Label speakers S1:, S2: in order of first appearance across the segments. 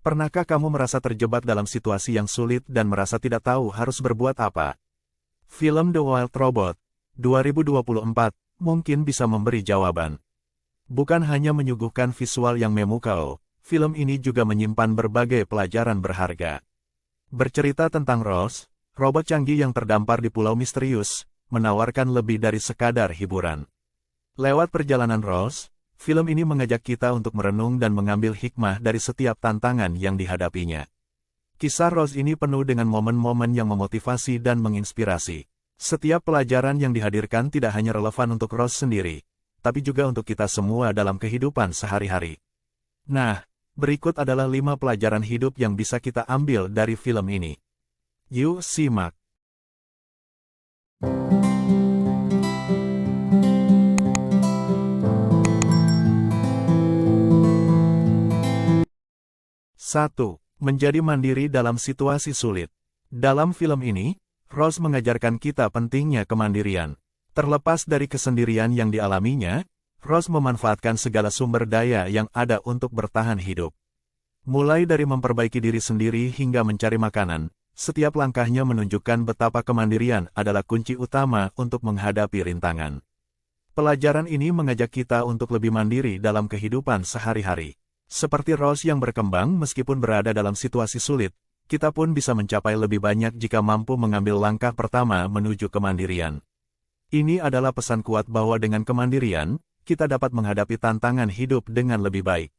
S1: Pernahkah kamu merasa terjebak dalam situasi yang sulit dan merasa tidak tahu harus berbuat apa? Film The Wild Robot 2024 mungkin bisa memberi jawaban. Bukan hanya menyuguhkan visual yang memukau, film ini juga menyimpan berbagai pelajaran berharga. Bercerita tentang Rose, robot canggih yang terdampar di pulau misterius, menawarkan lebih dari sekadar hiburan. Lewat perjalanan Rose, film ini mengajak kita untuk merenung dan mengambil hikmah dari setiap tantangan yang dihadapinya. Kisah Rose ini penuh dengan momen-momen yang memotivasi dan menginspirasi. Setiap pelajaran yang dihadirkan tidak hanya relevan untuk Rose sendiri, tapi juga untuk kita semua dalam kehidupan sehari-hari. Nah, berikut adalah 5 pelajaran hidup yang bisa kita ambil dari film ini. Yuk simak. Satu, menjadi mandiri dalam situasi sulit. Dalam film ini, Rose mengajarkan kita pentingnya kemandirian. Terlepas dari kesendirian yang dialaminya, Rose memanfaatkan segala sumber daya yang ada untuk bertahan hidup. Mulai dari memperbaiki diri sendiri hingga mencari makanan, setiap langkahnya menunjukkan betapa kemandirian adalah kunci utama untuk menghadapi rintangan. Pelajaran ini mengajak kita untuk lebih mandiri dalam kehidupan sehari-hari. Seperti Rose yang berkembang meskipun berada dalam situasi sulit, kita pun bisa mencapai lebih banyak jika mampu mengambil langkah pertama menuju kemandirian. Ini adalah pesan kuat bahwa dengan kemandirian, kita dapat menghadapi tantangan hidup dengan lebih baik.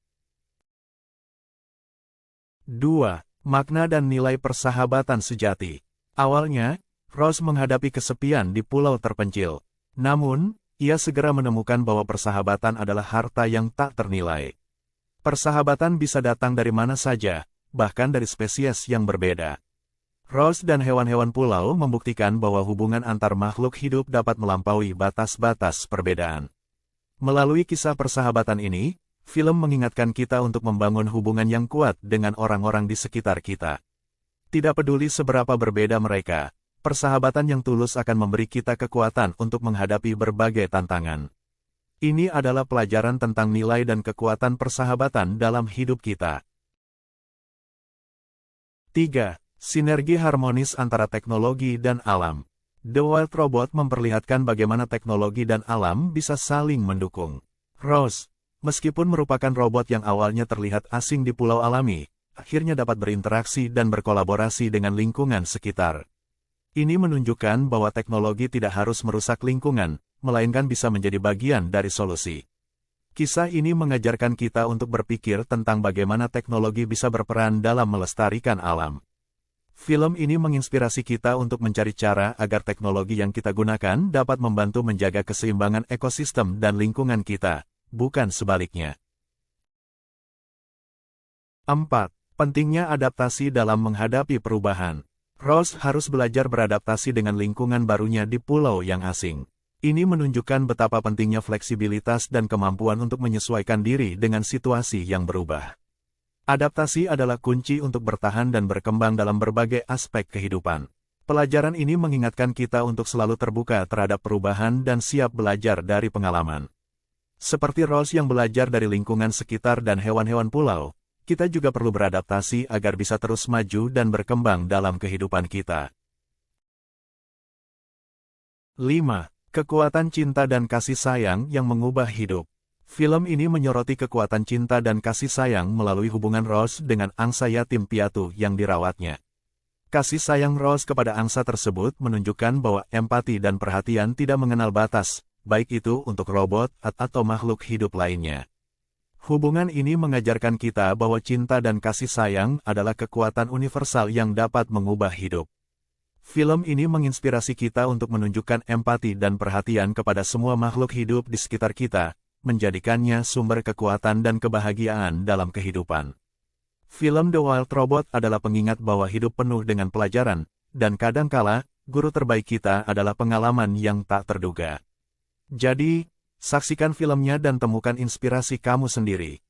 S1: 2. Makna dan nilai persahabatan sejati. Awalnya, Rose menghadapi kesepian di pulau terpencil. Namun, ia segera menemukan bahwa persahabatan adalah harta yang tak ternilai. Persahabatan bisa datang dari mana saja, bahkan dari spesies yang berbeda. Rose dan hewan-hewan pulau membuktikan bahwa hubungan antar makhluk hidup dapat melampaui batas-batas perbedaan. Melalui kisah persahabatan ini, film mengingatkan kita untuk membangun hubungan yang kuat dengan orang-orang di sekitar kita. Tidak peduli seberapa berbeda mereka, persahabatan yang tulus akan memberi kita kekuatan untuk menghadapi berbagai tantangan. Ini adalah pelajaran tentang nilai dan kekuatan persahabatan dalam hidup kita. 3. Sinergi harmonis antara teknologi dan alam. The Wild Robot memperlihatkan bagaimana teknologi dan alam bisa saling mendukung. Rose, meskipun merupakan robot yang awalnya terlihat asing di pulau alami, akhirnya dapat berinteraksi dan berkolaborasi dengan lingkungan sekitar. Ini menunjukkan bahwa teknologi tidak harus merusak lingkungan, melainkan bisa menjadi bagian dari solusi. Kisah ini mengajarkan kita untuk berpikir tentang bagaimana teknologi bisa berperan dalam melestarikan alam. Film ini menginspirasi kita untuk mencari cara agar teknologi yang kita gunakan dapat membantu menjaga keseimbangan ekosistem dan lingkungan kita, bukan sebaliknya. 4. Pentingnya adaptasi dalam menghadapi perubahan. Rose harus belajar beradaptasi dengan lingkungan barunya di pulau yang asing. Ini menunjukkan betapa pentingnya fleksibilitas dan kemampuan untuk menyesuaikan diri dengan situasi yang berubah. Adaptasi adalah kunci untuk bertahan dan berkembang dalam berbagai aspek kehidupan. Pelajaran ini mengingatkan kita untuk selalu terbuka terhadap perubahan dan siap belajar dari pengalaman. Seperti Rose yang belajar dari lingkungan sekitar dan hewan-hewan pulau, kita juga perlu beradaptasi agar bisa terus maju dan berkembang dalam kehidupan kita. 5. Kekuatan cinta dan kasih sayang yang mengubah hidup. Film ini menyoroti kekuatan cinta dan kasih sayang melalui hubungan Rose dengan angsa yatim piatu yang dirawatnya. Kasih sayang Rose kepada angsa tersebut menunjukkan bahwa empati dan perhatian tidak mengenal batas, baik itu untuk robot atau makhluk hidup lainnya. Hubungan ini mengajarkan kita bahwa cinta dan kasih sayang adalah kekuatan universal yang dapat mengubah hidup. Film ini menginspirasi kita untuk menunjukkan empati dan perhatian kepada semua makhluk hidup di sekitar kita, menjadikannya sumber kekuatan dan kebahagiaan dalam kehidupan. Film The Wild Robot adalah pengingat bahwa hidup penuh dengan pelajaran, dan kadangkala, guru terbaik kita adalah pengalaman yang tak terduga. Jadi, saksikan filmnya dan temukan inspirasi kamu sendiri.